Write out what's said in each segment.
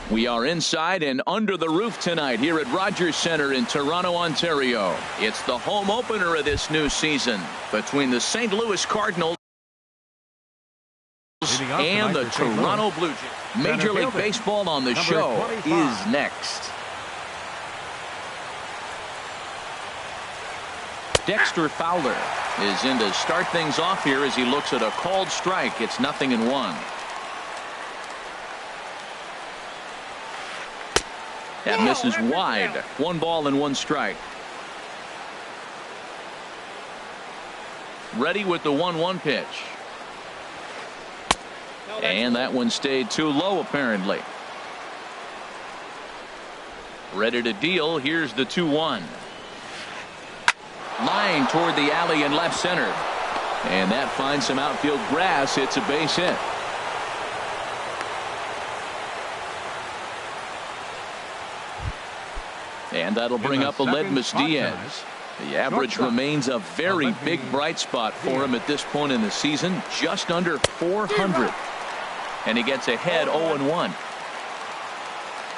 We are inside and under the roof tonight here at Rogers Centre in Toronto, Ontario. It's the home opener of this new season between the St. Louis Cardinals and the Toronto Blue Jays. Major League Baseball on the show is next. Dexter Fowler is in to start things off here as he looks at a called strike. It's 0-1. That misses wide. 1 ball and 1 strike. Ready with the 1-1 pitch. And that one stayed too low apparently. Ready to deal. Here's the 2-1. Line toward the alley in left center. And that finds some outfield grass. It's a base hit. And that'll bring up Aledmus Diaz. The average remains a very big bright spot for him at this point in the season, just under 400. And he gets ahead 0-1.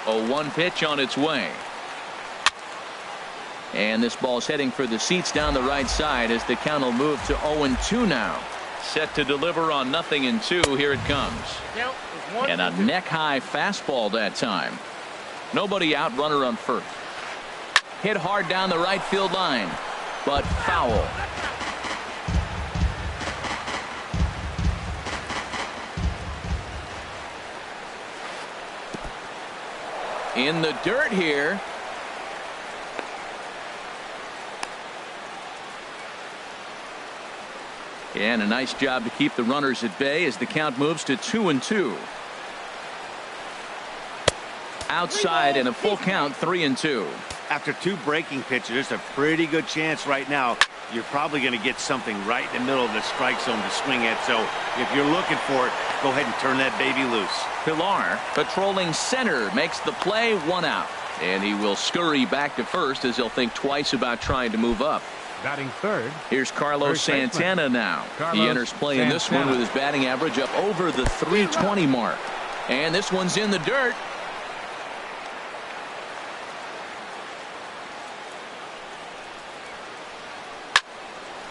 0-1 pitch on its way. And this ball's heading for the seats down the right side as the count will move to 0-2 now. Set to deliver on 0-2. Here it comes. And a neck-high fastball that time. Nobody out, runner on first. Hit hard down the right field line, but foul. In the dirt here. And a nice job to keep the runners at bay as the count moves to 2-2. Outside and a full count, 3-2. After 2 breaking pitches, there's a pretty good chance right now you're probably going to get something right in the middle of the strike zone to swing at. So if you're looking for it, go ahead and turn that baby loose. Pilar patrolling center makes the play, 1 out. And he will scurry back to first as he'll think twice about trying to move up. Batting third. Here's Carlos Santana now. He enters play in this one with his batting average up over the 320 mark. And this one's in the dirt.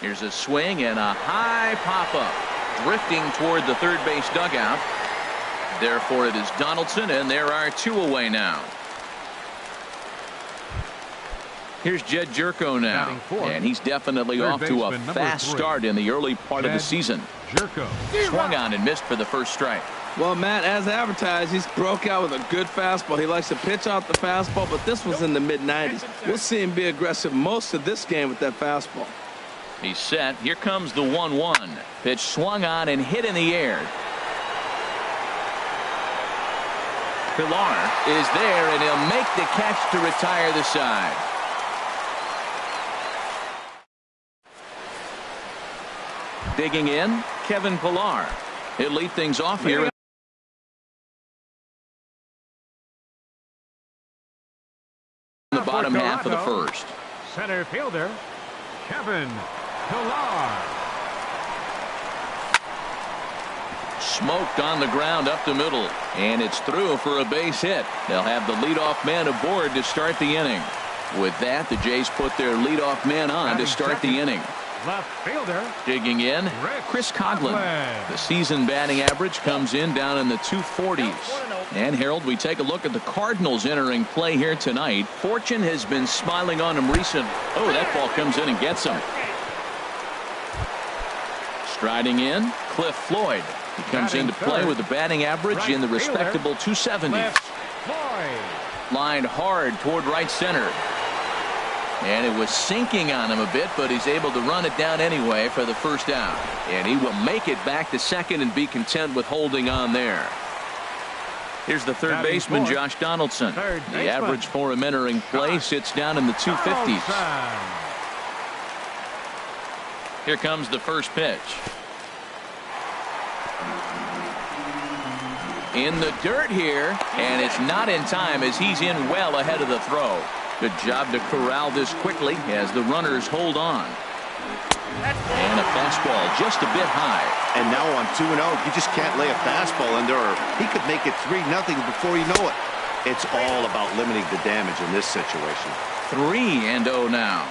Here's a swing and a high pop-up. Drifting toward the third base dugout. Therefore it is Donaldson, and there are 2 away now. Here's Jed Jerko now, and he's definitely off to a fast start in the early part of the season. Swung on and missed for the first strike. Well, Matt, as advertised, he's broke out with a good fastball. He likes to pitch out the fastball, but this was in the mid-90s. We'll see him be aggressive most of this game with that fastball. He's set. Here comes the 1-1. Pitch swung on and hit in the air. Pilar is there, and he'll make the catch to retire the side. Digging in, Kevin Pilar. He'll lead things off here in the bottom half of the first. Center fielder Kevin Pilar. Smoked on the ground up the middle, and it's through for a base hit. They'll have the leadoff man aboard to start the inning. With that, the Jays put their leadoff man on to start the inning. Left fielder. Digging in, Chris Coghlan. The season batting average comes in down in the 240s. And Harold, we take a look at the Cardinals entering play here tonight. Fortune has been smiling on them recently. Oh, that ball comes in and gets him. Striding in, Cliff Floyd. He comes into play with a batting average in the respectable 270s. Lined hard toward right center. And it was sinking on him a bit, but he's able to run it down anyway for the first out. And he will make it back to second and be content with holding on there. Here's the third baseman, Josh Donaldson. The average for him entering play sits down in the 250s. Here comes the first pitch. In the dirt here, and it's not in time as he's in well ahead of the throw. Good job to corral this quickly as the runners hold on. And a fastball just a bit high. And now on 2-0, you just can't lay a fastball in there, or he could make it 3-0 before you know it. It's all about limiting the damage in this situation. 3-0 now.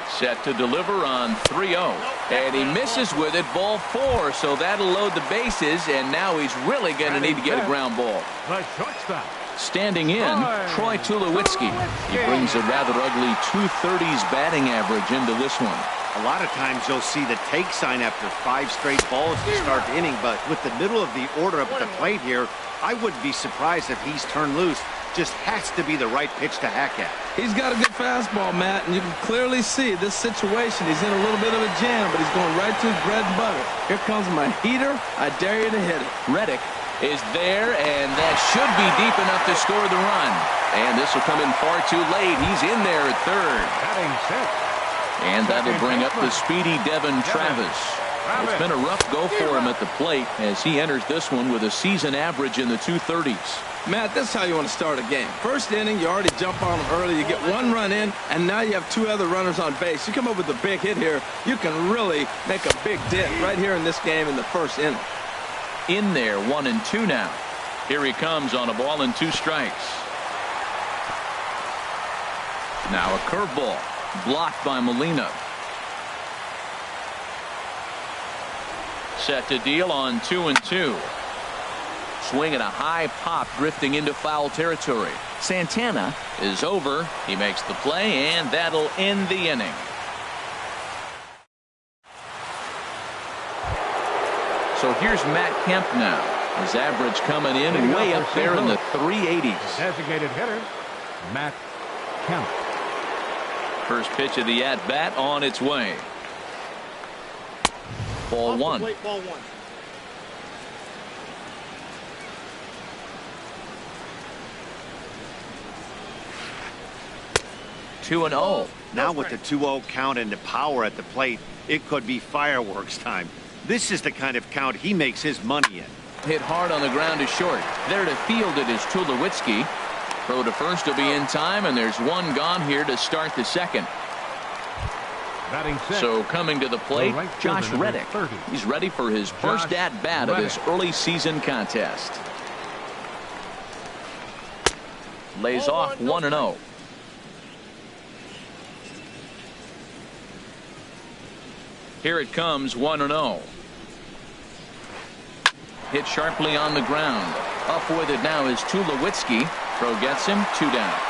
Set to deliver on 3-0. And he misses with it, ball 4. So that'll load the bases, and now he's really going to need to get a ground ball. The shortstop. Standing in, Troy Tulowitzki. He brings a rather ugly 230s batting average into this one. A lot of times you'll see the take sign after 5 straight balls to start the inning, but with the middle of the order up at the plate here, I wouldn't be surprised if he's turned loose. Just has to be the right pitch to hack at. He's got a good fastball, Matt, and you can clearly see this situation. He's in a little bit of a jam, but he's going right to his bread and butter. Here comes my heater. I dare you to hit it. Reddick is there, and that should be deep enough to score the run. And this will come in far too late. He's in there at third. Batting 6. And that'll bring up the speedy Devin Travis. It's been a rough go for him at the plate as he enters this one with a season average in the 230s. Matt, this is how you want to start a game. First inning, you already jump on them early. You get 1 run in, and now you have 2 other runners on base. You come up with a big hit here, you can really make a big dent right here in this game in the first inning. In there, 1-2 now. Here he comes on a ball and 2 strikes. Now a curveball blocked by Molina. Set to deal on 2-2. Swing and a high pop drifting into foul territory. Santana is over. He makes the play, and that'll end the inning. So here's Matt Kemp now. His average coming in way up there in the 380s. Designated hitter, Matt Kemp. First pitch of the at-bat on its way. Ball 1. Ball 1. 2-0. Now with the 2-0 count and the power at the plate, it could be fireworks time. This is the kind of count he makes his money in. Hit hard on the ground to short. There to field it is Tulowitzki. Throw to first will be in time, and there's 1 gone here to start the second. Batting 6. So coming to the plate, right Josh fielder, Reddick. 30. He's ready for his first at-bat of this early season contest. Lays off 1-0. Here it comes, 1-0. Hit sharply on the ground. Up with it now is Tulowitzki. Throw gets him, 2 down.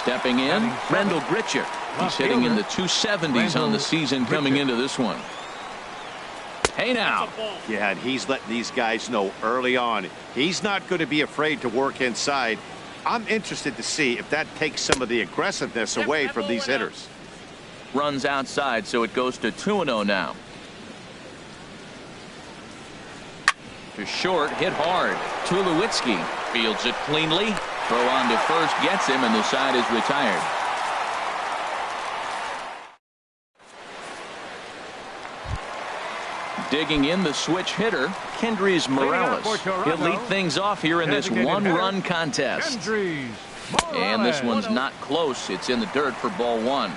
Stepping in, Randall Gritcher. He's hitting in the 270s on the season coming into this one. Hey now. Yeah, and he's letting these guys know early on he's not going to be afraid to work inside. I'm interested to see if that takes some of the aggressiveness away from these hitters. Runs outside, so it goes to 2-0 now. To short, hit hard. Tulowitzki fields it cleanly. Throw on to first gets him, and the side is retired. Digging in the switch hitter, Kendrys Morales. He'll lead things off here in this 1-run contest. And this one's not close. It's in the dirt for ball 1.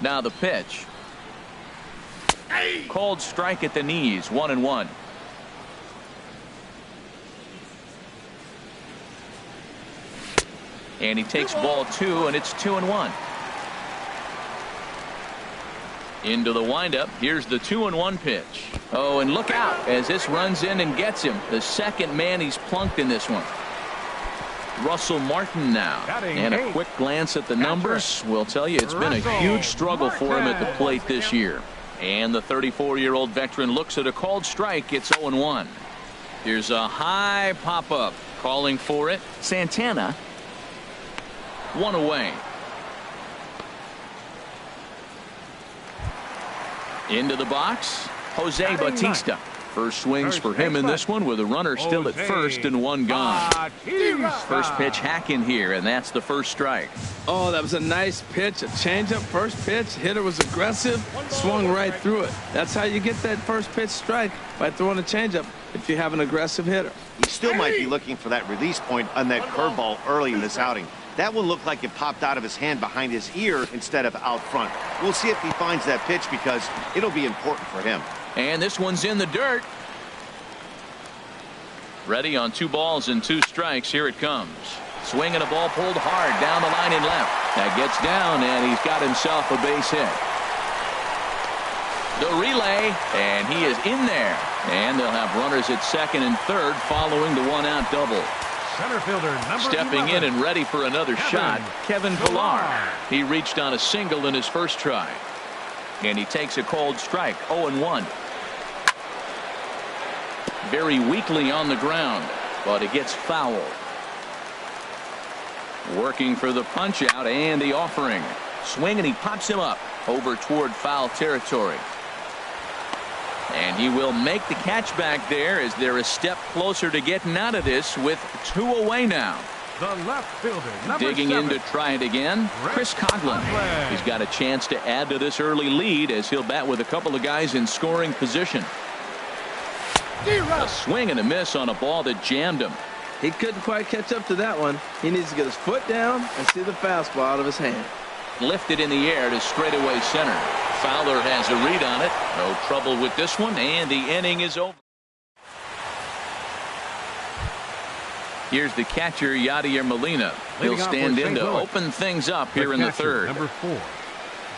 Now the pitch. Called strike at the knees, 1-1. And he takes ball 2, and it's 2-1. Into the windup. Here's the 2-1 pitch. Oh, and look out as this runs in and gets him. The second man he's plunked in this one. Russell Martin now. And a quick glance at the numbers will tell you it's been a huge struggle for him at the plate this year. And the 34-year-old veteran looks at a called strike. It's 0-1. Here's a high pop-up. Calling for it. Santana. 1 away. Into the box, Jose Bautista. First swings for him in this one with a runner still at first and one gone. First pitch hacking here, and that's the first strike. Oh, that was a nice pitch, a changeup. First pitch, hitter was aggressive, swung right through it. That's how you get that first pitch strike, by throwing a changeup if you have an aggressive hitter. He still might be looking for that release point on that curveball early in this outing. That one looked like it popped out of his hand behind his ear instead of out front. We'll see if he finds that pitch because it'll be important for him. And this one's in the dirt. Ready on 2 balls and 2 strikes. Here it comes. Swinging a ball pulled hard down the line and left. That gets down, and he's got himself a base hit. The relay, and he is in there. And they'll have runners at second and third following the one-out double. Center fielder number Stepping 11. in and ready for another shot, Kevin Pillar. He reached on a single in his first try. And he takes a cold strike, 0-1. Very weakly on the ground, but it gets foul. Working for the punch out and the offering. Swing, and he pops him up over toward foul territory. And he will make the catch back there as they're a step closer to getting out of this with 2 away now. The left fielder number Digging 7. in to try it again, Chris Coughlin. He's got a chance to add to this early lead as he'll bat with a couple of guys in scoring position. A swing and a miss on a ball that jammed him. He couldn't quite catch up to that one. He needs to get his foot down and see the fastball out of his hand. Lifted in the air to straightaway center. Fowler has a read on it. No trouble with this one, and the inning is over. Here's the catcher, Yadier Molina. He'll stand in to open things up here in the third. Number 4.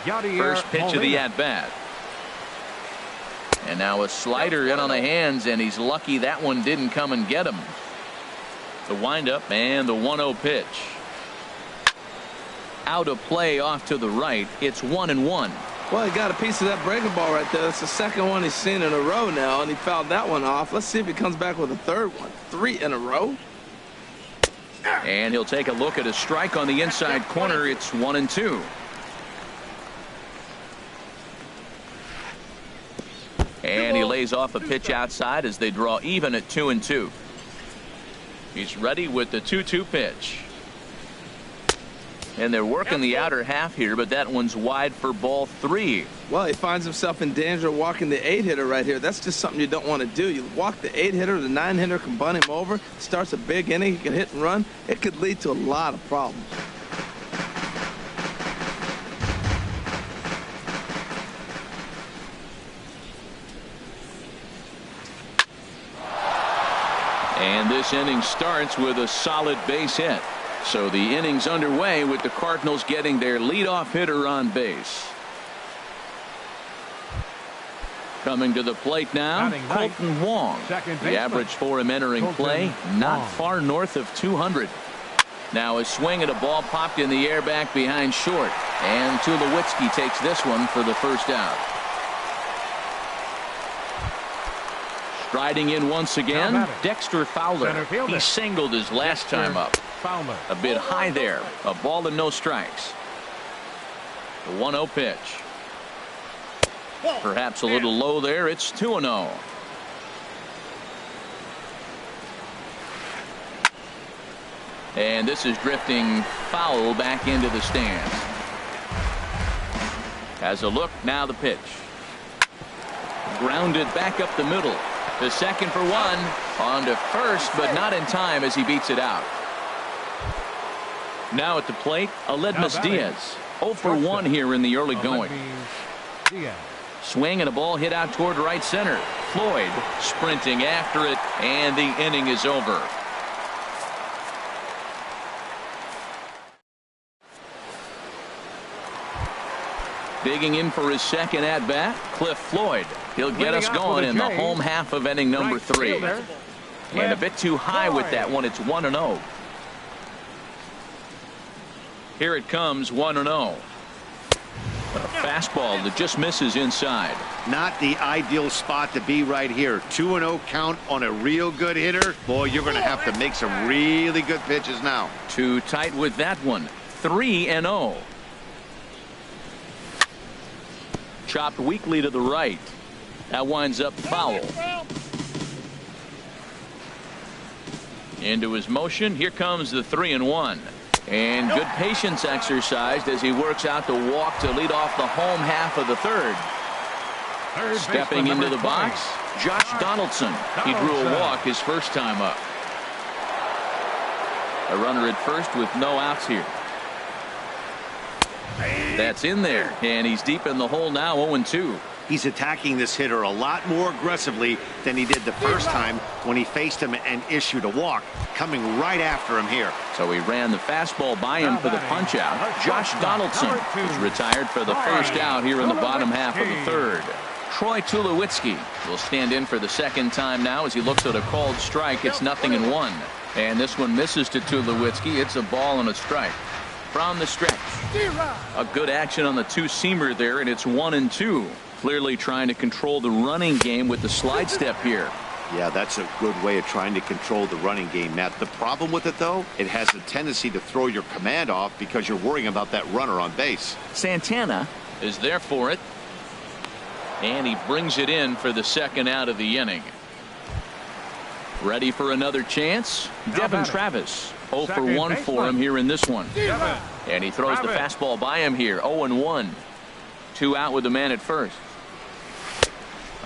Yadier First pitch of the at-bat. And now a slider in on the hands, and he's lucky that one didn't come and get him. The windup and the 1-0 pitch. Out of play off to the right. It's 1-1. Well, he got a piece of that breaking ball right there. That's the second one he's seen in a row now, and he fouled that one off. Let's see if he comes back with a third one. 3 in a row. And he'll take a look at a strike on the inside corner. It's 1-2. And he lays off a pitch outside as they draw even at 2-2. He's ready with the 2-2 pitch. And they're working the outer half here, but that one's wide for ball 3. Well, he finds himself in danger of walking the 8-hitter right here. That's just something you don't want to do. You walk the 8-hitter, the 9-hitter can bunt him over. Starts a big inning. He can hit and run. It could lead to a lot of problems. And this inning starts with a solid base hit. So the inning's underway with the Cardinals getting their leadoff hitter on base. Coming to the plate now, Colton Wong. The average for him entering play, not far north of 200. Now a swing at a ball popped in the air back behind short. And Tulowitzki takes this one for the first out. Striding in once again, Dexter Fowler. He singled his last time up. A bit high there. A ball and no strikes. The 1-0 pitch. Perhaps a little low there. It's 2-0. And this is drifting foul back into the stands. Has a look. Now the pitch. Grounded back up the middle. The second for 1. On to first, but not in time as he beats it out. Now at the plate, Aledmus Diaz. 0 for 1 here in the early going. Swing and a ball hit out toward right center. Floyd sprinting after it, and the inning is over. Digging in for his second at-bat, Cliff Floyd. He'll get us going in the home half of inning number 3. And a bit too high with that one. It's 1-0. Here it comes, 1-0. A fastball that just misses inside. Not the ideal spot to be right here. 2-0 count on a real good hitter. Boy, you're going to have to make some really good pitches now. Too tight with that one. 3-0. Chopped weakly to the right. That winds up foul. Into his motion. Here comes the 3-1. And good patience exercised as he works out the walk to lead off the home half of the third. Stepping into the box, Josh Donaldson. He drew a walk his first time up. A runner at first with no outs here. That's in there, and he's deep in the hole now, 0-2. He's attacking this hitter a lot more aggressively than he did the first time when he faced him and issued a walk, coming right after him here. So he ran the fastball by him for the punch out. Josh Donaldson is retired for the first out here in the bottom half of the third. Troy Tulowitzki will stand in for the second time now as he looks at a called strike. It's 0-1. And this one misses to Tulowitzki. It's a ball and a strike. From the stretch, a good action on the two-seamer there, and it's 1-2. Clearly trying to control the running game with the slide step here. Yeah, that's a good way of trying to control the running game, Matt. The problem with it, though, it has a tendency to throw your command off because you're worrying about that runner on base. Santana is there for it, and he brings it in for the second out of the inning. Ready for another chance? Devin Travis. 0 for 1 for him here in this one. And he throws the fastball by him here. 0-1. 2 out with the man at first.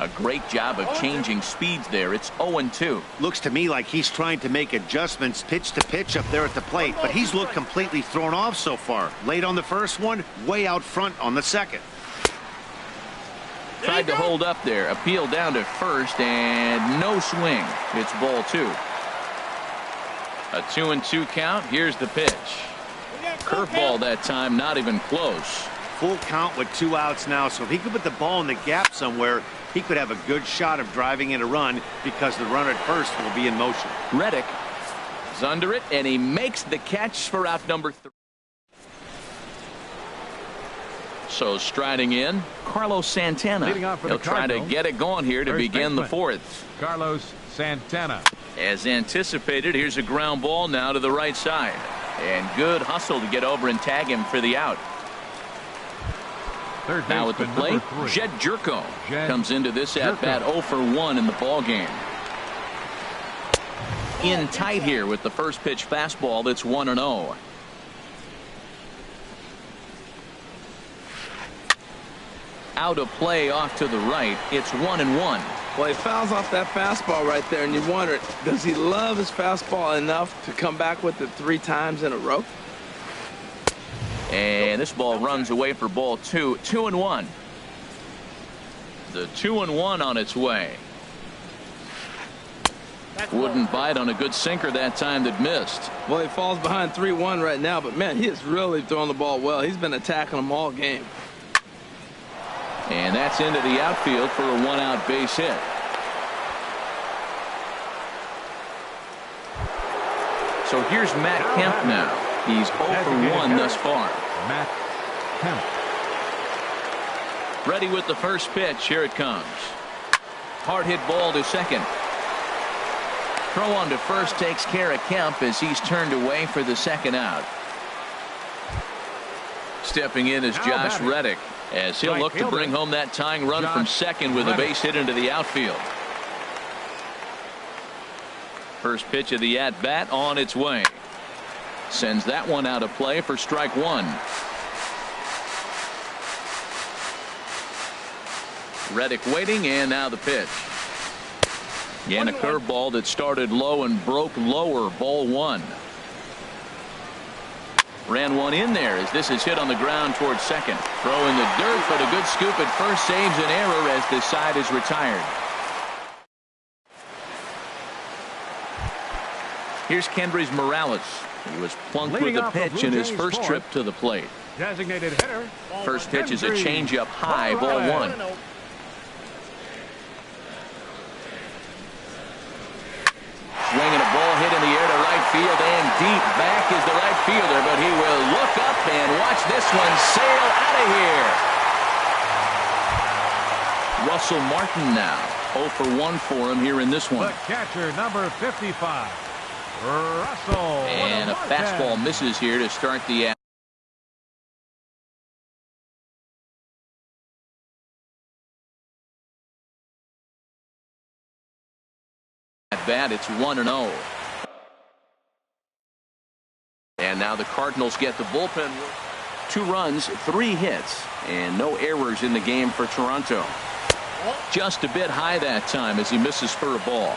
A great job of changing speeds there. It's 0-2. Looks to me like he's trying to make adjustments pitch to pitch up there at the plate, but he's looked completely thrown off so far. Late on the first one, way out front on the second. Tried to hold up there. Appeal down to first, and no swing. It's ball 2. A 2-2 count. Here's the pitch. Curveball that time, not even close. Full count with 2 outs now, so if he could put the ball in the gap somewhere, he could have a good shot of driving in a run because the runner at first will be in motion. Reddick is under it, and he makes the catch for out number 3. So striding in, Carlos Santana. He'll try to get it going here to begin the fourth. Carlos Santana. As anticipated, here's a ground ball now to the right side. And good hustle to get over and tag him for the out. Now at the plate, Jed Jerko comes into this at-bat 0 for 1 in the ball game. In tight here with the first pitch fastball. That's 1-0. Out of play off to the right. It's 1-1. Well, he fouls off that fastball right there, and you wonder, does he love his fastball enough to come back with it 3 times in a row? And this ball runs away for ball 2. 2-1. The 2-1 on its way. Wouldn't bite on a good sinker that time that missed. Well, he falls behind 3-1 right now, but man, he is really throwing the ball well. He's been attacking them all game. And that's into the outfield for a 1-out base hit. So here's Matt Kemp now. He's 0 for 1 thus far. Matt Kemp. Ready with the first pitch. Here it comes. Hard hit ball to second. Throw on to first takes care of Kemp as he's turned away for the second out. Stepping in is Josh Reddick, as he'll look to bring home that tying run from second with a base hit into the outfield. First pitch of the at-bat on its way. Sends that one out of play for strike 1. Reddick waiting, and now the pitch. And a curveball that started low and broke lower. Ball 1. Ran one in there as this is hit on the ground towards second. Throw in the dirt, but a good scoop at first saves an error as this side is retired. Here's Kendrys Morales. He was plunked with a pitch in his first trip to the plate. Designated hitter. First pitch is a changeup high, ball 1. Swinging a ball hit in the air to right field, and deep back is the right fielder, but he will look up and watch this one sail out of here. Russell Martin now 0 for 1 for him here in this one. The catcher, number 55, Russell. And a fastball misses here to start the at bat. It's 1-0. And now the Cardinals get the bullpen. 2 runs, 3 hits, and no errors in the game for Toronto. Just a bit high that time as he misses for a ball.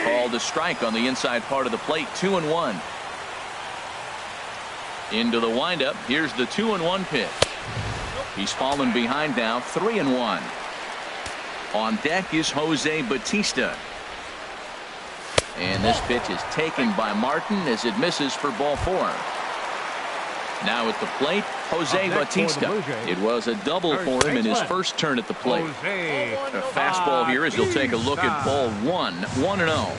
Called a strike on the inside part of the plate. 2-1. Into the windup. Here's the 2-1 pitch. He's fallen behind now. 3-1. On deck is Jose Bautista. And this pitch is taken by Martin as it misses for ball 4. Now at the plate, Jose Bautista. It was a double for him in his first turn at the plate. A fastball here as he'll take a look at ball 1. 1-0.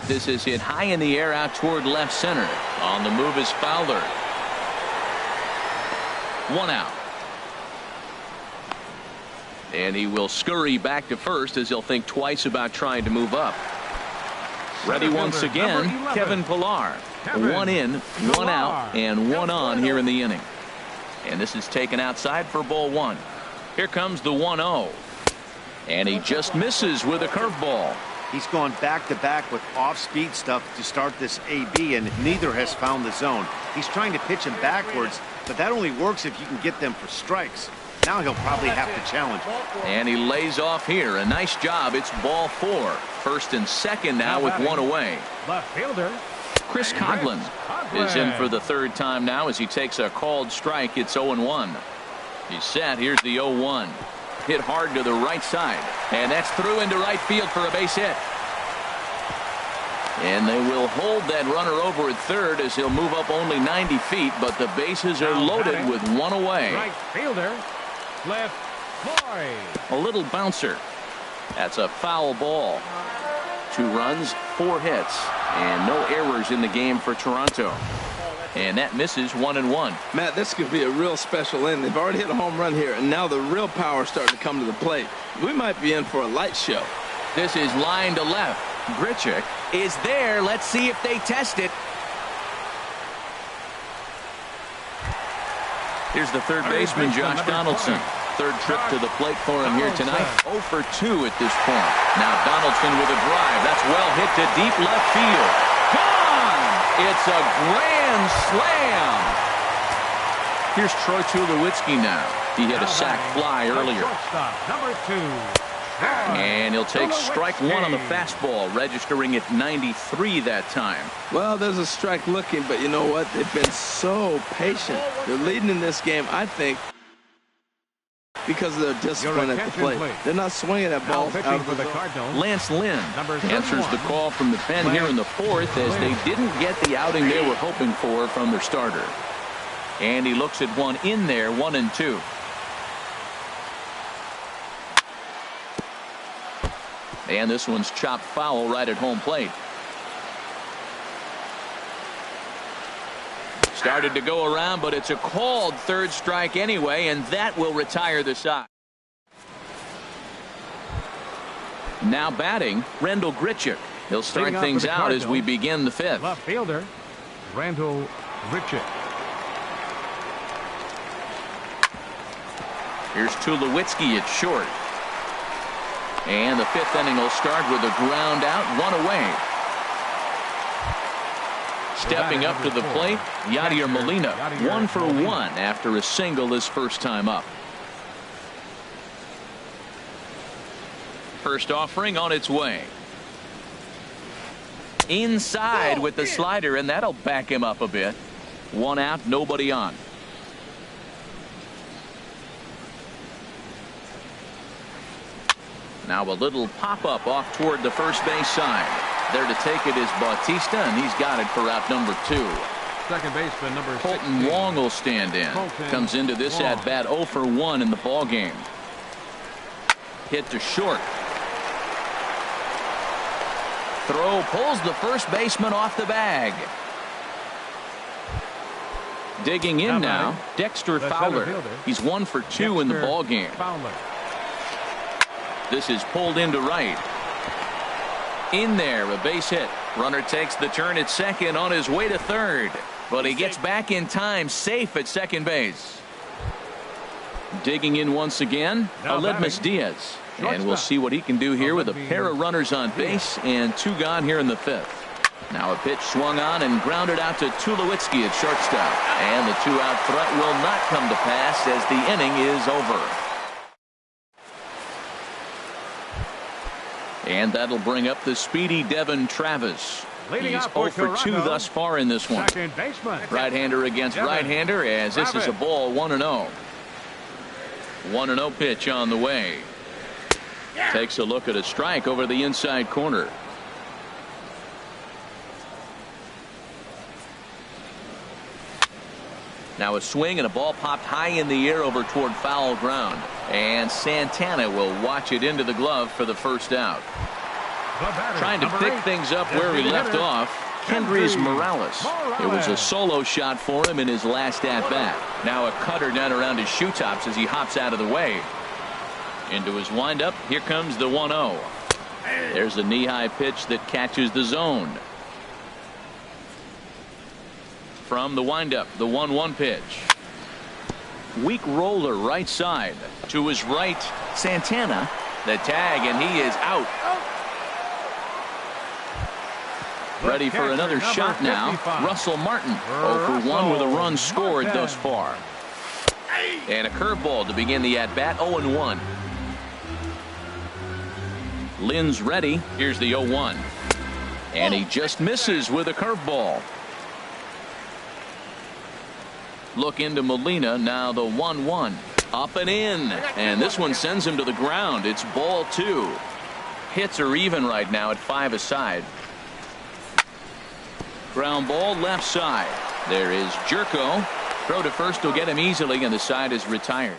This is hit high in the air out toward left center. On the move is Fowler. 1 out. And he will scurry back to first as he'll think twice about trying to move up. Ready once again, Kevin Pillar. 1 in, 1 out, and 1 on here in the inning. And this is taken outside for ball 1. Here comes the 1-0. And he just misses with a curveball. He's gone back-to-back with off-speed stuff to start this AB, and neither has found the zone. He's trying to pitch him backwards, but that only works if you can get them for strikes. Now he'll probably have to challenge. And he lays off here. A nice job. It's ball 4. First and second now with 1 away. Left fielder Chris Coghlan is in for the 3rd time now as he takes a called strike. It's 0-1. He's set. Here's the 0-1. Hit hard to the right side. And that's through into right field for a base hit. And they will hold that runner over at third as he'll move up only 90 feet. But the bases are loaded with 1 away. right fielder left Floyd. A little bouncer. That's a foul ball. 2 runs, 4 hits, and no errors in the game for Toronto. And that misses 1-1. Matt, this could be a real special inning. They've already hit a home run here, and now the real power is starting to come to the plate. We might be in for a light show. This is line to left. Grichuk is there. Let's see if they test it. Here's the third baseman, Josh Donaldson. 3rd trip to the plate for him here tonight. 0 for 2 at this point. Now Donaldson with a drive. That's well hit to deep left field. Gone! It's a grand slam. Here's Troy Tulowitzki now. He hit a sac fly earlier. Number 2. And he'll take strike 1 on the fastball, registering at 93 that time. Well, there's a strike looking, but you know what? They've been so patient. They're leading in this game, I think, because of their discipline at the plate. They're not swinging that ball out of the zone. Lance Lynn answers the call from the pen here in the 4th as they didn't get the outing they were hoping for from their starter. And he looks at one in there, 1-2. And this one's chopped foul right at home plate. Started to go around, but it's a called 3rd strike anyway, and that will retire the side. Now batting, Randall Grichuk. He'll start things out as we begin the 5th. Left fielder, Randall Grichuk. Here's Tulowitzki at short. And the 5th inning will start with a ground out, 1 away. Stepping up to the plate, Yadier Molina, 1 for 1 after a single his first time up. First offering on its way. Inside with the slider, and that'll back him up a bit. 1 out, nobody on. Now a little pop-up off toward the first base side. There to take it is Bautista, and he's got it for out number 2. Second baseman, number 16. Colton Wong will stand in. Comes into this at-bat 0 for 1 in the ball game. Hit to short. Throw pulls the first baseman off the bag. Digging in now, Dexter Fowler. He's 1 for 2 in the ball game. This is pulled into right. In there, a base hit. Runner takes the turn at second on his way to third. But he gets back in time, safe at second base. Digging in once again, Aledmus Diaz. And we'll see what he can do here with a pair of runners on base and 2 gone here in the 5th. Now a pitch swung on and grounded out to Tulowitzki at shortstop. And the 2-out threat will not come to pass as the inning is over. And that'll bring up the speedy Devin Travis. He's 0 for 2 thus far in this one. Right-hander against right-hander as this is a ball 1-0. 1-0 pitch on the way. Takes a look at a strike over the inside corner. Now a swing and a ball popped high in the air over toward foul ground. And Santana will watch it into the glove for the first out. Trying to pick things up where he left off, Kendrys Morales. It was a solo shot for him in his last at-bat. Now a cutter down around his shoe tops as he hops out of the way. Into his windup, here comes the 1-0. There's a knee-high pitch that catches the zone. From the windup, the 1-1 pitch. Weak roller right side. To his right, Santana. The tag, and he is out. Ready for another shot now. Russell Martin, 0 for 1 with a run scored thus far. And a curveball to begin the at-bat, 0-1. Lynn's ready. Here's the 0-1. And he just misses with a curveball. Look into Molina. Now the 1-1. Up and in. And this one sends him to the ground. It's ball 2. Hits are even right now at 5 aside. Ground ball left side. There is Jerko. Throw to first will get him easily, and the side is retired.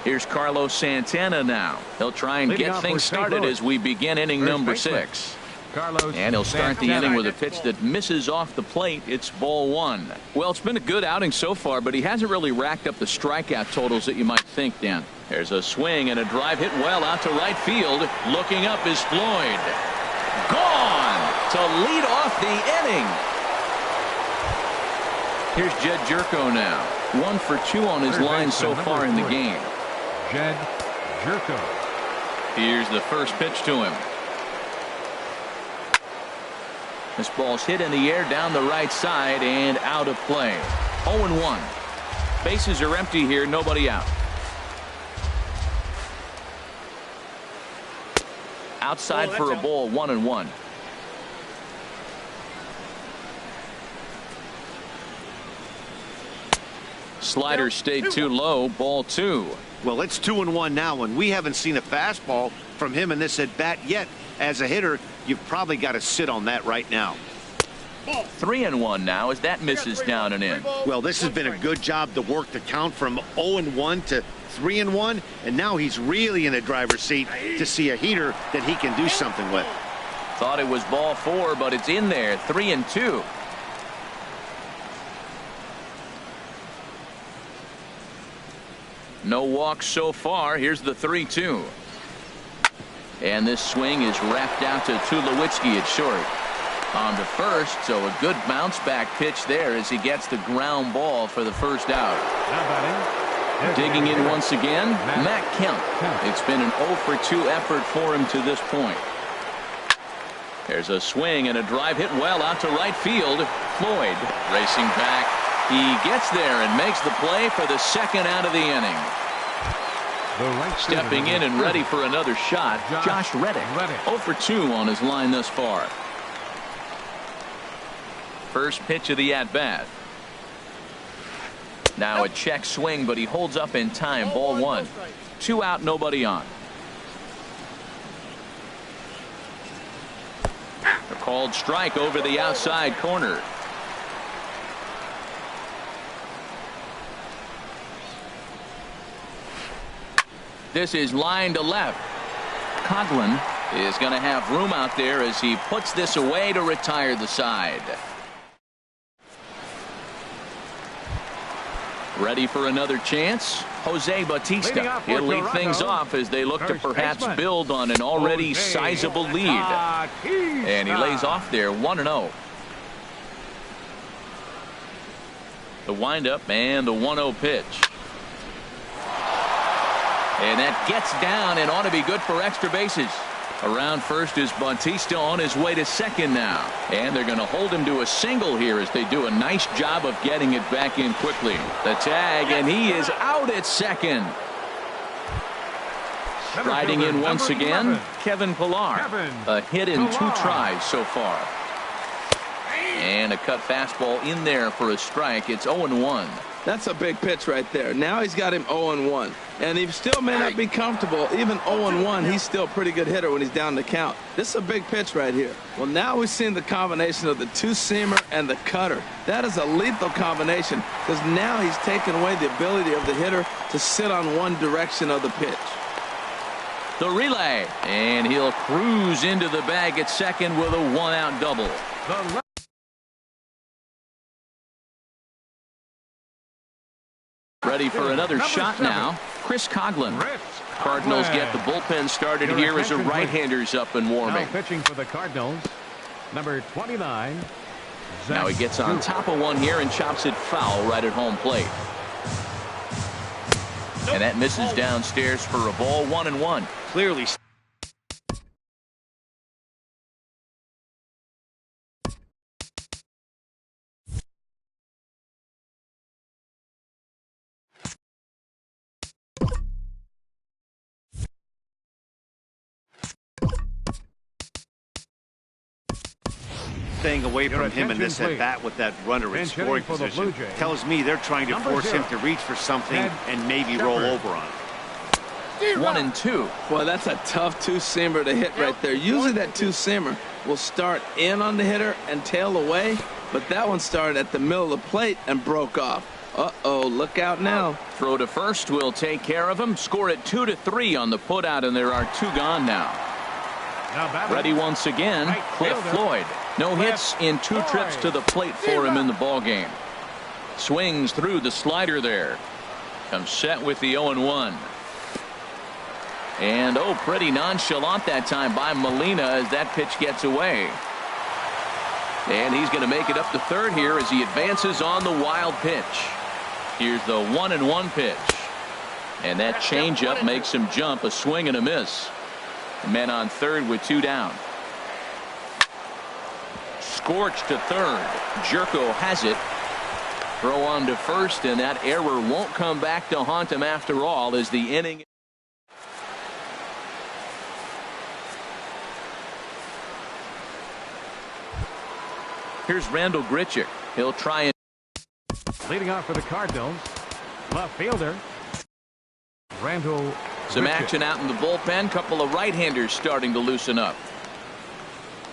Here's Carlos Santana now. He'll try and get things started as we begin inning number 6. And he'll start the inning with a pitch that misses off the plate. It's ball 1. Well, it's been a good outing so far, but he hasn't really racked up the strikeout totals that you might think, Dan. There's a swing and a drive hit well out to right field. Looking up is Floyd. Gone to lead off the inning. Here's Jed Jerko now. 1 for 2 on his line so far in the game. Jed Jerko. Here's the first pitch to him. This ball's hit in the air down the right side and out of play. 0-1. Bases are empty here. Nobody out. Outside for a ball, 1-1. Slider stayed too low. Ball 2. Well, it's 2-1 now, and we haven't seen a fastball from him in this at bat yet. As a hitter, you've probably got to sit on that right now. 3-1 now as that misses down and in. Well, this has been a good job to work the count from 0-1 to 3-1, and now he's really in the driver's seat to see a heater that he can do something with. Thought it was ball 4, but it's in there. 3-2. No walks so far. Here's the 3-2. And this swing is wrapped out to Tulowitzki at short. On to first, so a good bounce back pitch there as he gets the ground ball for the first out. Digging in once again, Matt Kemp. It's been an 0 for 2 effort for him to this point. There's a swing and a drive hit well out to right field. Floyd racing back. He gets there and makes the play for the second out of the inning. Stepping in and ready for another shot, Josh Reddick. 0 for 2 on his line thus far. First pitch of the at-bat. Now a check swing, but he holds up in time. Ball 1. 2 out, nobody on. A called strike over the outside corner. This is line to left. Coghlan is going to have room out there as he puts this away to retire the side. Ready for another chance? Jose Bautista. He'll lead things off as they look to perhaps build on an already sizable lead. And he lays off there, 1-0. The windup and the 1-0 pitch. And that gets down and ought to be good for extra bases. Around first is Bautista on his way to second now. And they're going to hold him to a single here as they do a nice job of getting it back in quickly. The tag, and he is out at second. Striding in once again, Kevin Pillar. A hit in 2 tries so far. And a cut fastball in there for a strike. It's 0-1. That's a big pitch right there. Now he's got him 0-1. And he still may not be comfortable. Even 0-1, he's still a pretty good hitter when he's down the count. This is a big pitch right here. Well, now we've seen the combination of the two-seamer and the cutter. That is a lethal combination because now he's taken away the ability of the hitter to sit on one direction of the pitch. The relay. And he'll cruise into the bag at second with a one-out double. Ready for another shot now. Chris Coughlin. Cardinals get the bullpen started here as a right-hander's up and warming. Now pitching for the Cardinals, number 29. Now he gets on top of one here and chops it foul right at home plate. And that misses downstairs for a ball. 1-1. Clearly. Staying away from him in this at bat with that runner in scoring position tells me they're trying to force him to reach for something and maybe roll over on it. 1-2. Well, that's a tough two-seamer to hit right there. Usually that two-seamer will start in on the hitter and tail away, but that one started at the middle of the plate and broke off. Uh-oh, look out now. Throw to first will take care of him. Score it 2-3 on the putout, and there are 2 gone now. Ready once again, Cliff Floyd. No hits in 2 trips to the plate for him in the ballgame. Swings through the slider there. Comes set with the 0-1. And pretty nonchalant that time by Molina as that pitch gets away. And he's going to make it up to third here as he advances on the wild pitch. Here's the 1-1 pitch. And that changeup makes him jump. A swing and a miss. Men on third with 2 down. Scorched to third. Jerko has it. Throw on to first, and that error won't come back to haunt him after all as the inning. Here's Randall Grichuk. He'll try and leading off for the Cardinals, left fielder Randall. Some action out in the bullpen. Couple of right-handers starting to loosen up.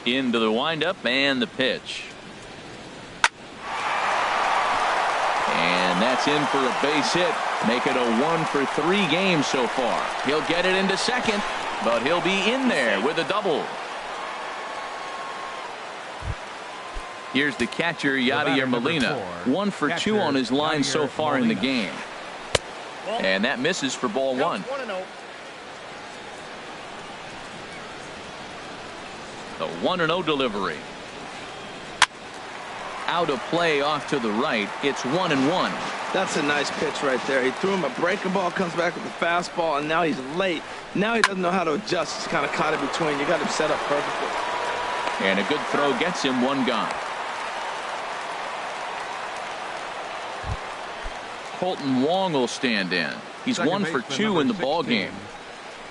Into the windup and the pitch. And that's in for a base hit. Make it a 1-for-3 game so far. He'll get it into second, but he'll be in there with a double. Here's the catcher, Yadier Molina. 1 for 2 on his line so far in the game. And that misses for ball 1. The 1-0 delivery. Out of play off to the right. It's 1-1. That's a nice pitch right there. He threw him a breaking ball, comes back with a fastball, and now he's late. Now he doesn't know how to adjust. He's kind of caught in between. You got him set up perfectly. And a good throw gets him 1 gone. Colton Wong will stand in. He's 1 for 2 in the ball game.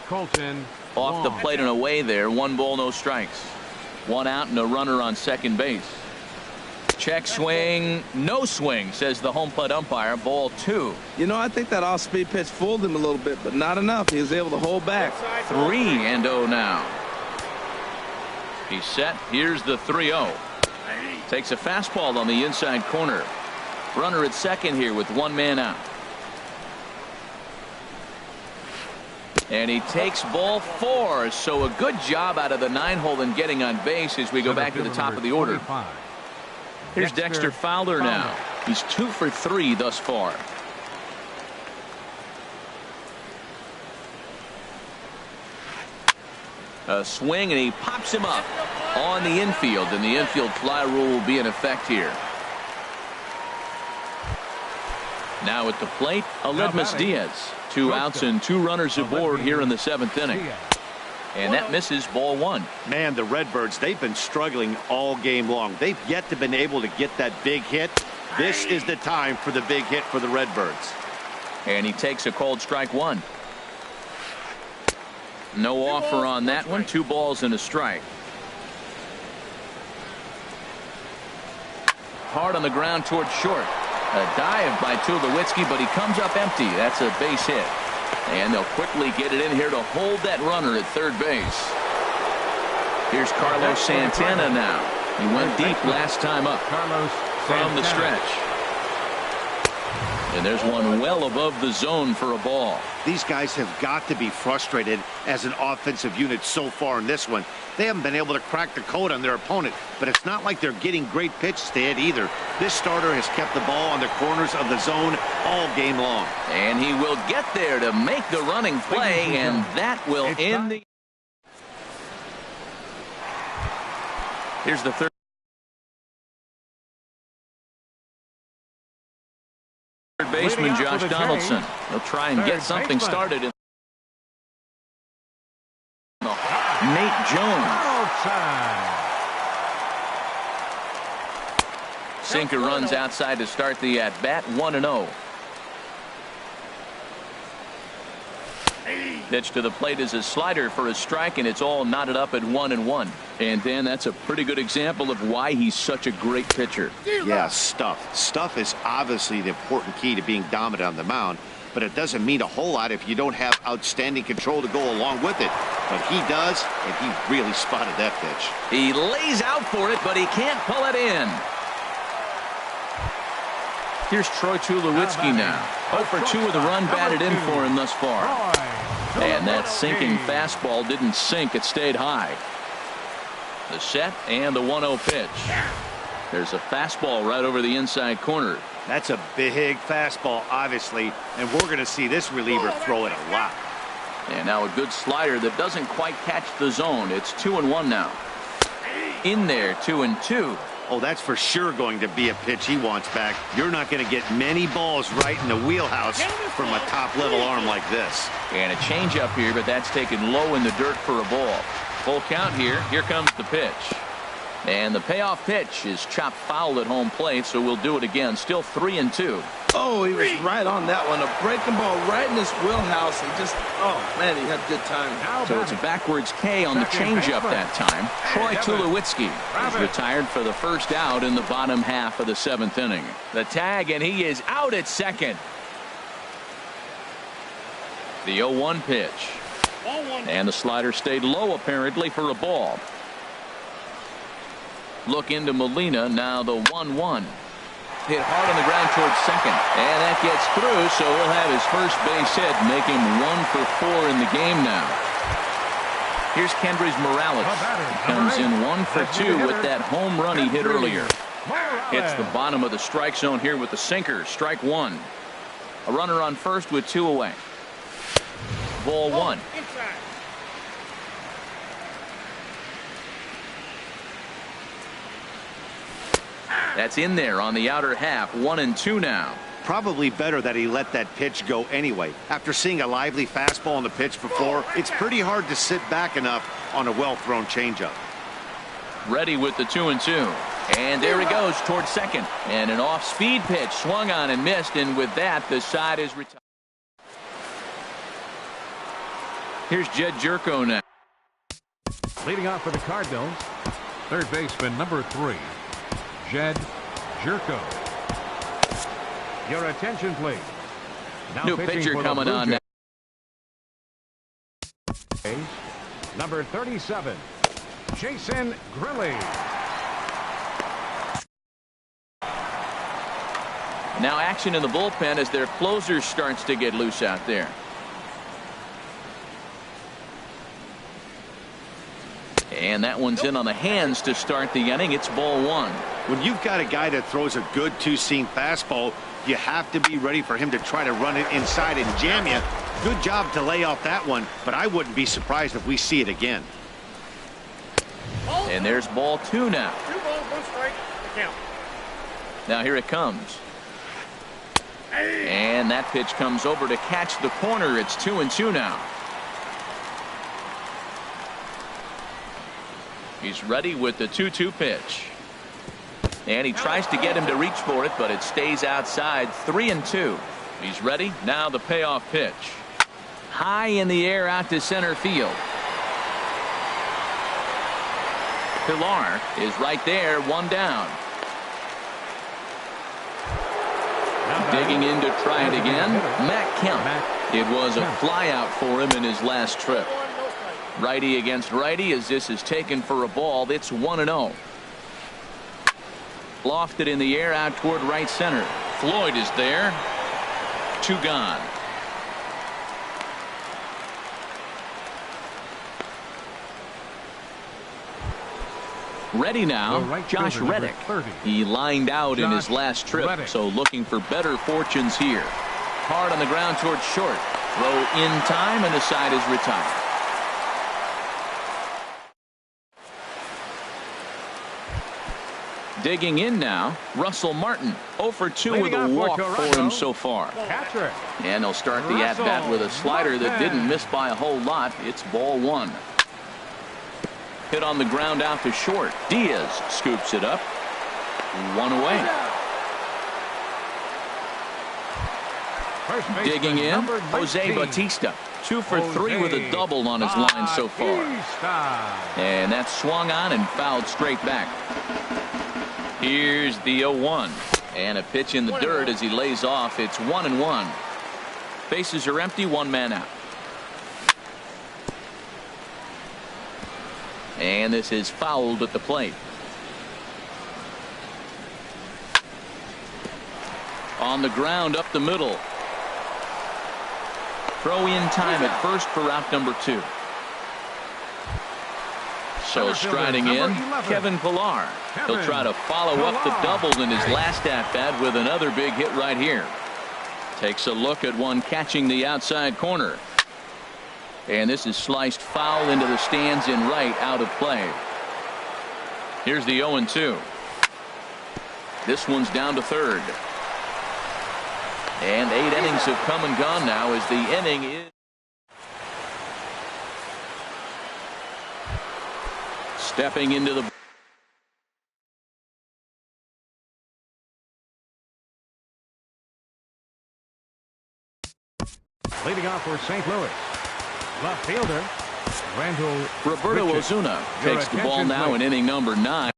Colton off the plate and away there. 1 ball, no strikes. 1 out and a runner on second base. Check swing, no swing, says the home plate umpire. Ball 2. You know, I think that off-speed pitch fooled him a little bit, but not enough. He was able to hold back. 3-0 now. He's set. Here's the 3-0. Takes a fastball on the inside corner. Runner at second here with 1 man out. And he takes ball 4. So a good job out of the 9-hole in getting on base as we go back to the top of the order. Here's Dexter Fowler now. He's 2 for 3 thus far. A swing, and he pops him up on the infield, and the infield fly rule will be in effect here. Now at the plate, Aledmus Diaz. 2 outs and 2 runners aboard here in the 7th inning. And that misses, ball 1. Man, the Redbirds, they've been struggling all game long. They've yet to been able to get that big hit. This is the time for the big hit for the Redbirds. And he takes a called strike 1. No offer on that one. 2 balls and a strike. Hard on the ground towards short. A dive by Tulowitzki, but he comes up empty. That's a base hit. And they'll quickly get it in here to hold that runner at third base. Here's Carlos Santana now. He went deep last time up from the stretch. And there's one well above the zone for a ball. These guys have got to be frustrated as an offensive unit so far in this one. They haven't been able to crack the code on their opponent, but it's not like they're getting great pitches to hit either. This starter has kept the ball on the corners of the zone all game long. And he will get there to make the running play, and that will end the... Here's the third baseman, Josh Donaldson. He'll try and get something started. Nate Jones. Sinker runs outside to start the at-bat, 1-0. Pitch to the plate is a slider for a strike, and it's all knotted up at 1-1. And Dan, that's a pretty good example of why he's such a great pitcher. Yeah, stuff. Stuff is obviously the important key to being dominant on the mound, but it doesn't mean a whole lot if you don't have outstanding control to go along with it. But he does, and he really spotted that pitch. He lays out for it, but he can't pull it in. Here's Troy Tulowitzki now. 0 for 2 with a run batted in for him thus far. And that sinking fastball didn't sink. It stayed high. The set and the 1-0 pitch. There's a fastball right over the inside corner. That's a big fastball, obviously, and we're going to see this reliever throw it a lot. And now a good slider that doesn't quite catch the zone. It's 2-1 now. In there, 2-2. Oh, that's for sure going to be a pitch he wants back. You're not going to get many balls right in the wheelhouse from a top-level arm like this. And a changeup here, but that's taken low in the dirt for a ball. Full count here. Here comes the pitch. And the payoff pitch is chopped foul at home plate, so we'll do it again. Still 3-2. Oh, he was right on that one. A breaking ball right in his wheelhouse. And just, oh, man, he had good timing. So it's a backwards K on the changeup that time. Troy Tulowitzki is retired for the first out in the bottom half of the 7th inning. The tag, and he is out at second. The 0-1 pitch. And the slider stayed low, apparently, for a ball. Look into Molina. Now the 1-1. Hit hard on the ground towards second. And that gets through, so he'll have his first base hit, make him 1 for 4 in the game now. Here's Kendrys Morales. He comes in 1 for 2 with that home run he hit earlier. Hits the bottom of the strike zone here with the sinker. Strike 1. A runner on first with 2 away. Ball 1. That's in there on the outer half. 1-2 now. Probably better that he let that pitch go anyway. After seeing a lively fastball on the pitch before, it's pretty hard to sit back enough on a well-thrown changeup. Ready with the 2-2. And there he goes towards second. And an off-speed pitch swung on and missed. And with that, the side is retired. Here's Jed Jerko now. Leading off for the Cardinals, third baseman number 3, Jed Jerko. Your attention, please. Now new pitcher coming on now. Number 37, Jason Grilli. Now action in the bullpen as their closer starts to get loose out there. And that one's in on the hands to start the inning. It's ball 1. When you've got a guy that throws a good two-seam fastball, you have to be ready for him to try to run it inside and jam you. Good job to lay off that one, but I wouldn't be surprised if we see it again. And there's ball 2 now. 2 balls, 1 strike, the count. Now here it comes. And that pitch comes over to catch the corner. It's 2-2 now. He's ready with the 2-2 pitch. And he tries to get him to reach for it, but it stays outside. 3-2. He's ready. Now the payoff pitch. High in the air out to center field. Pilar is right there, one down. Digging in to try it again, Matt Kemp. It was a fly out for him in his last trip. Righty against righty as this is taken for a ball. It's 1-0. Lofted in the air out toward right center. Floyd is there. 2 gone. Ready now, Josh Reddick. He lined out in his last trip, so looking for better fortunes here. Hard on the ground towards short. Throw in time, and the side is retired. Digging in now, Russell Martin. 0 for 2 with a walk for him so far. And he'll start the at-bat with a slider that didn't miss by a whole lot. It's ball 1. Hit on the ground out to short. Diaz scoops it up. 1 away. Digging in, Jose Bautista. 2 for 3 with a double on his line so far. And that's swung on and fouled straight back. Here's the 0-1. And a pitch in the dirt as he lays off. It's 1-1. Bases are empty, 1 man out. And this is fouled at the plate. On the ground up the middle. Throw in time at first for out number 2. So striding in, Kevin Pilar. He'll try to follow up the double in his last at-bat with another big hit right here. Takes a look at one catching the outside corner. And this is sliced foul into the stands in right, out of play. Here's the 0-2. This one's down to third. And 8 innings have come and gone now as the inning is. Stepping into the leading off for St. Louis, left fielder Randall Roberto Ozuna takes the ball now in inning number 9. Now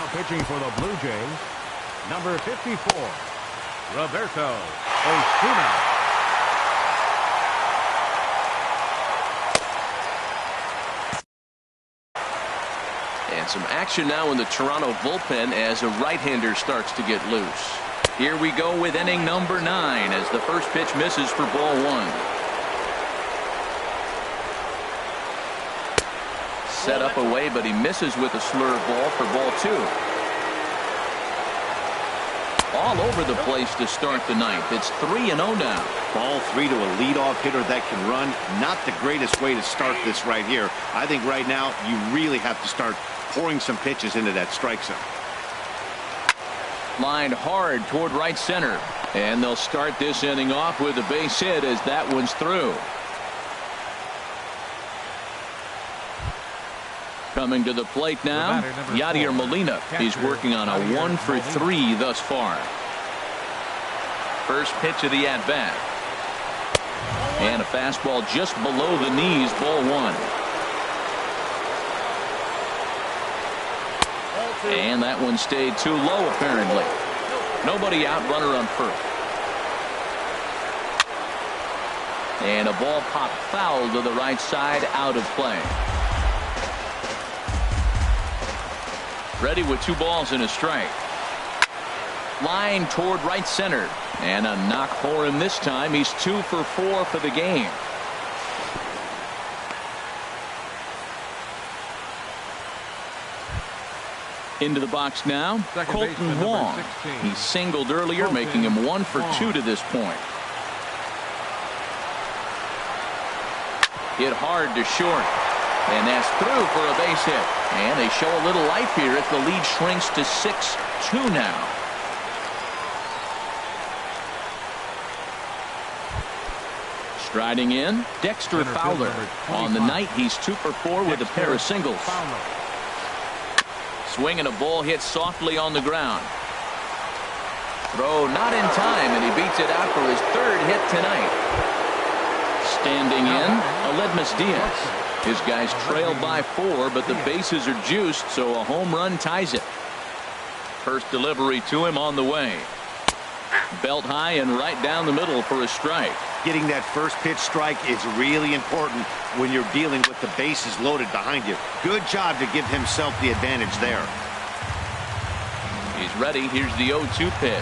pitching for the Blue Jays, number 54, Roberto Osuna. And some action now in the Toronto bullpen as a right-hander starts to get loose. Here we go with inning number 9 as the first pitch misses for ball 1. Set up away, but he misses with a slur ball for ball 2. All over the place to start the ninth. It's 3-0 now. Ball 3 to a leadoff hitter that can run. Not the greatest way to start this right here. I think right now you really have to start pouring some pitches into that strike zone. Lined hard toward right center. And they'll start this inning off with a base hit as that one's through. Coming to the plate now, Yadier Molina. He's working on a 1 for 3 thus far. First pitch of the at-bat. And a fastball just below the knees, ball 1. And that one stayed too low apparently. Nobody out, runner on first. And a ball popped foul to the right side, out of play. Ready with 2 balls and a strike. Line toward right center. And a knock for him this time. He's 2 for 4 for the game. Into the box now, Colton Wong. He singled earlier, making him 1 for 2 to this point. Hit hard to short. And that's through for a base hit. And they show a little life here as the lead shrinks to 6-2 now. Striding in, Dexter Fowler. On the night, he's 2 for 4 with a pair of singles. Swinging a ball hit softly on the ground. Throw not in time, and he beats it out for his 3rd hit tonight. Standing in, Aledmus Diaz. His guys trail by 4, but the bases are juiced, so a home run ties it. First delivery to him on the way. Belt high and right down the middle for a strike. Getting that first pitch strike is really important when you're dealing with the bases loaded behind you. Good job to give himself the advantage there. He's ready. Here's the 0-2 pitch.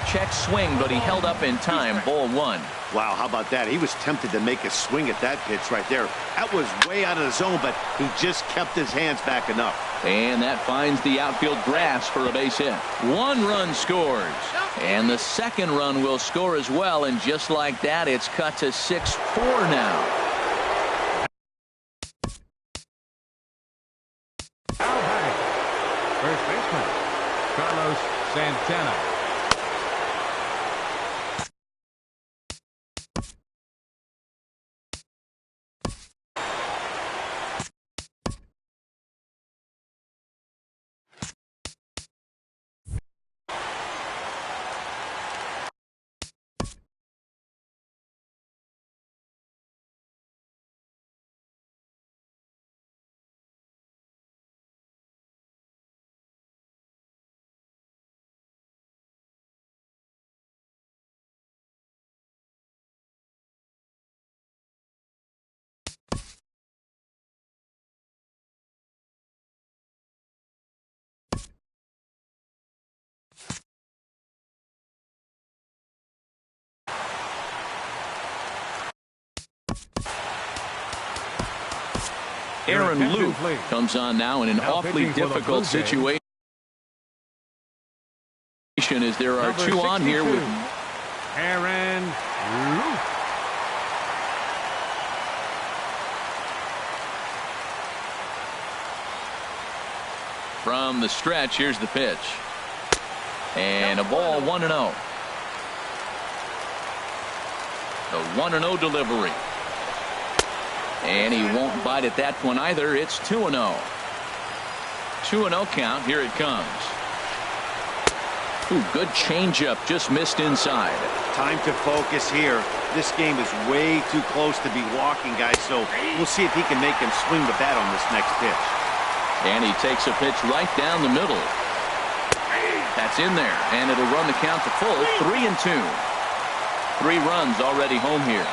Check swing, but he held up in time. Ball 1. Wow, how about that? He was tempted to make a swing at that pitch right there. That was way out of the zone, but he just kept his hands back enough. And that finds the outfield grass for a base hit. 1 run scores. And the 2nd run will score as well. And just like that, it's cut to 6-4 now. First baseman, Carlos Santana. Aaron Luke comes on now in an awfully difficult situation as there are 2 on here with Aaron Luke. from the stretch. Here's the pitch. And a ball 1-0. The 1-0 delivery. And he won't bite at that one either. It's 2-0. 2-0 count. Here it comes. Ooh, good changeup. Just missed inside. Time to focus here. This game is way too close to be walking, guys, so we'll see if he can make him swing the bat on this next pitch. And he takes a pitch right down the middle. That's in there, and it'll run the count to full. 3-2. 3 runs already home here.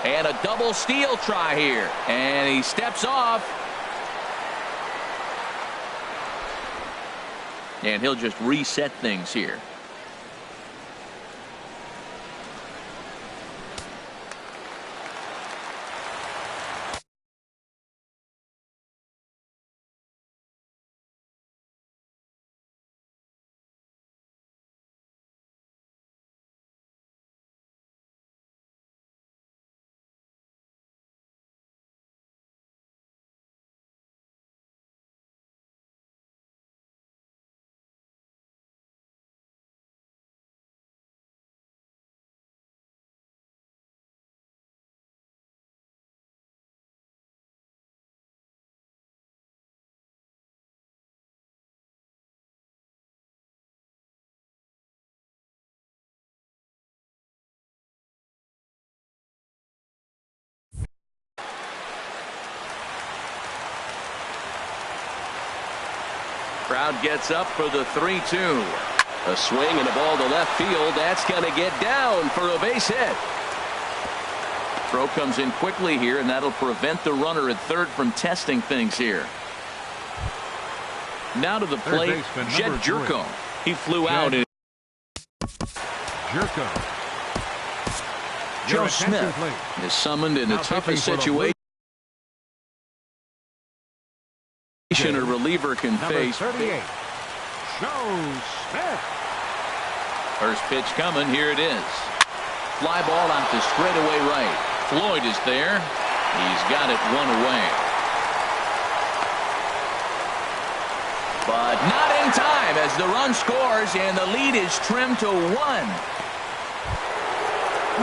And a double steal try here. And he steps off. And he'll just reset things here. Crowd gets up for the 3-2. A swing and a ball to left field. That's going to get down for a base hit. Throw comes in quickly here, and that'll prevent the runner at third from testing things here. Now to the plate, Jed Jerko. He flew out. Jerko. Joe Smith is summoned in the toughest situation a reliever can face. 38. Joe Smith. First pitch coming. Here it is. Fly ball out to straightaway right. Floyd is there. He's got it one away. But not in time as the run scores and the lead is trimmed to 1.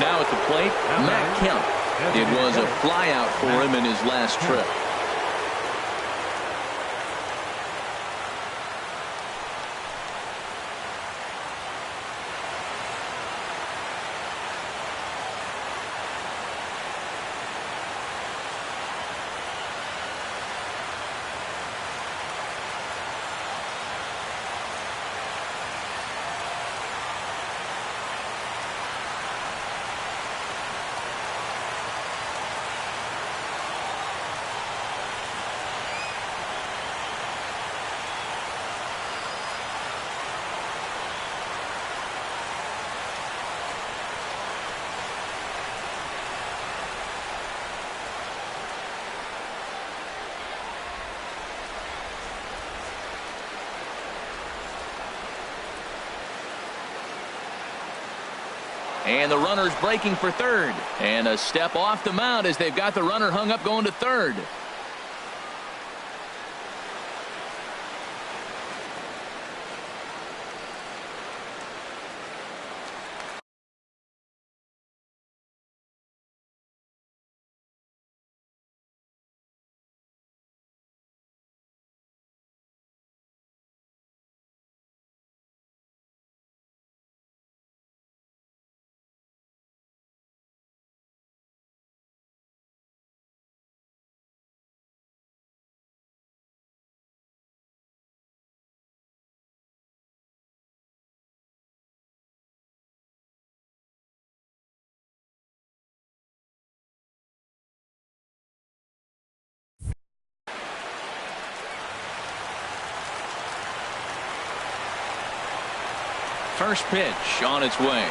Now at the plate, Matt Kemp. It was a fly out for him in his last trip. And the runner's breaking for third. And a step off the mound as they've got the runner hung up going to third. First pitch on its way.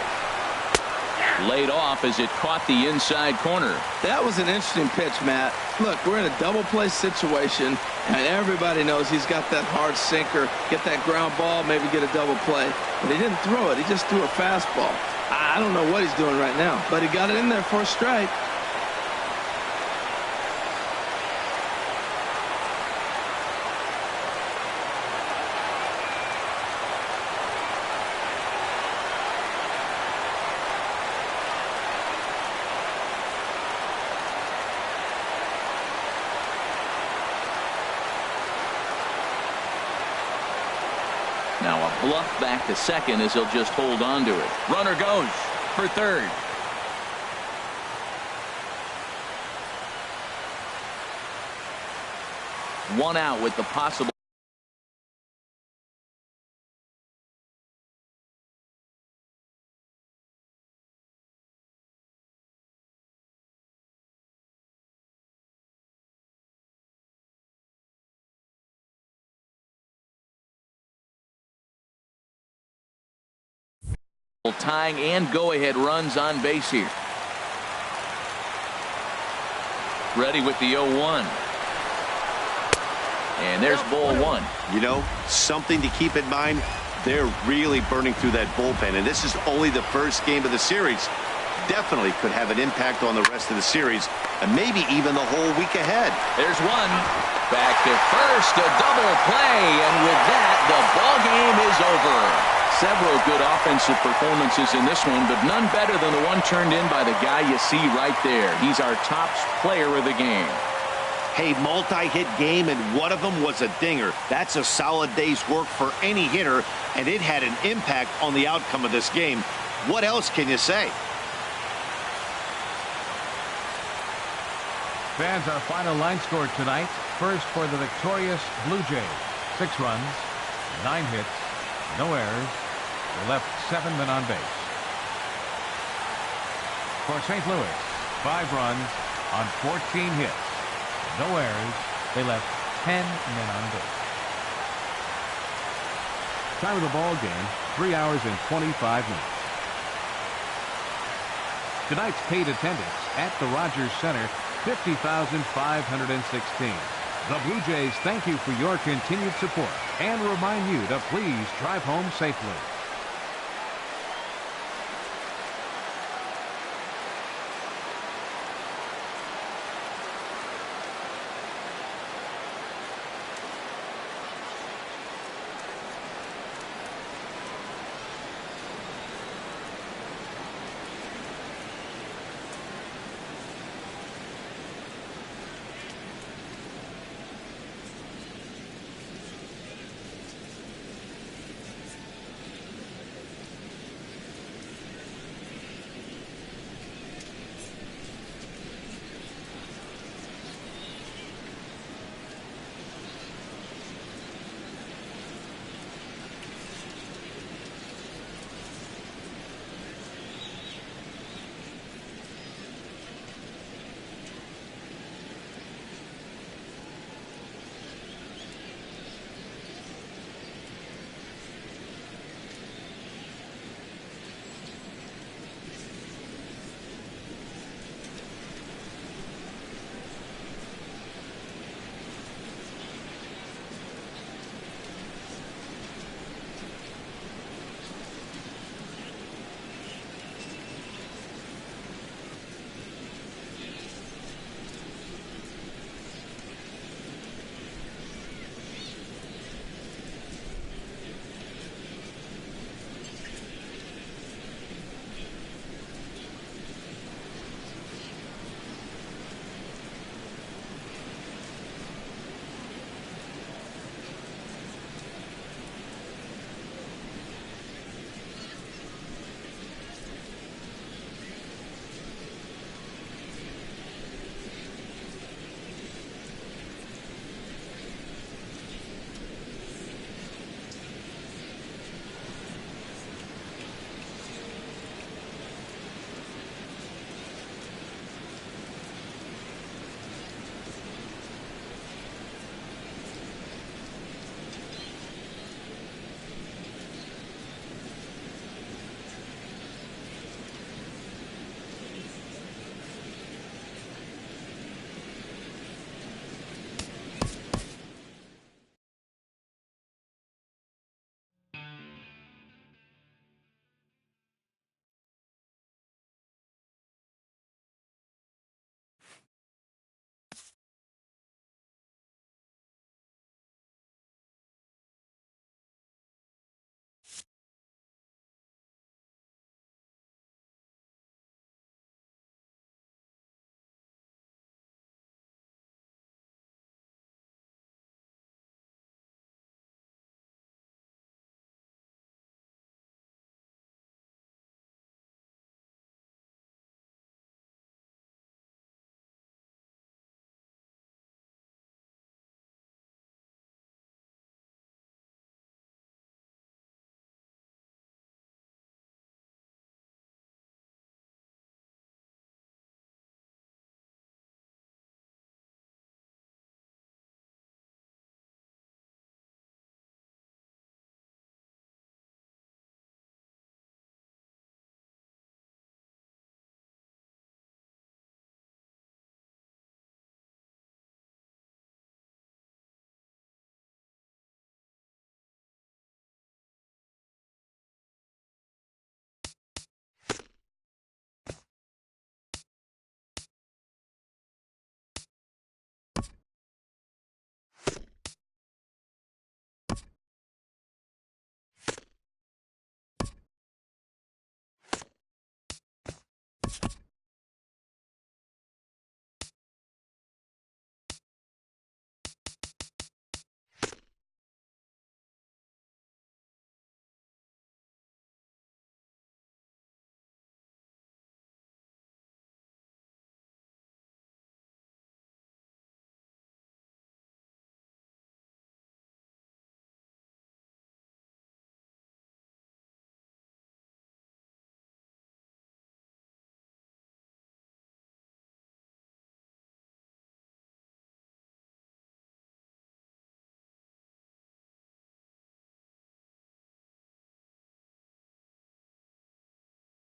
Laid off as it caught the inside corner. That was an interesting pitch, Matt. Look, we're in a double play situation, and everybody knows he's got that hard sinker. Get that ground ball, maybe get a double play. But he didn't throw it. He just threw a fastball. I don't know what he's doing right now, but he got it in there for a strike. Now a bluff back to second as he'll just hold on to it. Runner goes for third. One out with the possible Tying and go-ahead runs on base here. Ready with the 0-1. And there's ball one. You know, something to keep in mind, they're really burning through that bullpen, and this is only the first game of the series. Definitely could have an impact on the rest of the series, and maybe even the whole week ahead. There's one. Back to first, a double play, and with that, the ball game is over. Several good offensive performances in this one, but none better than the one turned in by the guy you see right there. He's our top player of the game. Hey, multi-hit game, and one of them was a dinger. That's a solid day's work for any hitter, and it had an impact on the outcome of this game. What else can you say? Fans, our final line score tonight. First for the victorious Blue Jays. 6 runs, 9 hits, no errors. They left 7 men on base. For St. Louis, 5 runs on 14 hits, no errors. They left 10 men on base. Time of the ball game, 3 hours and 25 minutes. Tonight's paid attendance at the Rogers Center, 50,516. The Blue Jays thank you for your continued support and remind you to please drive home safely.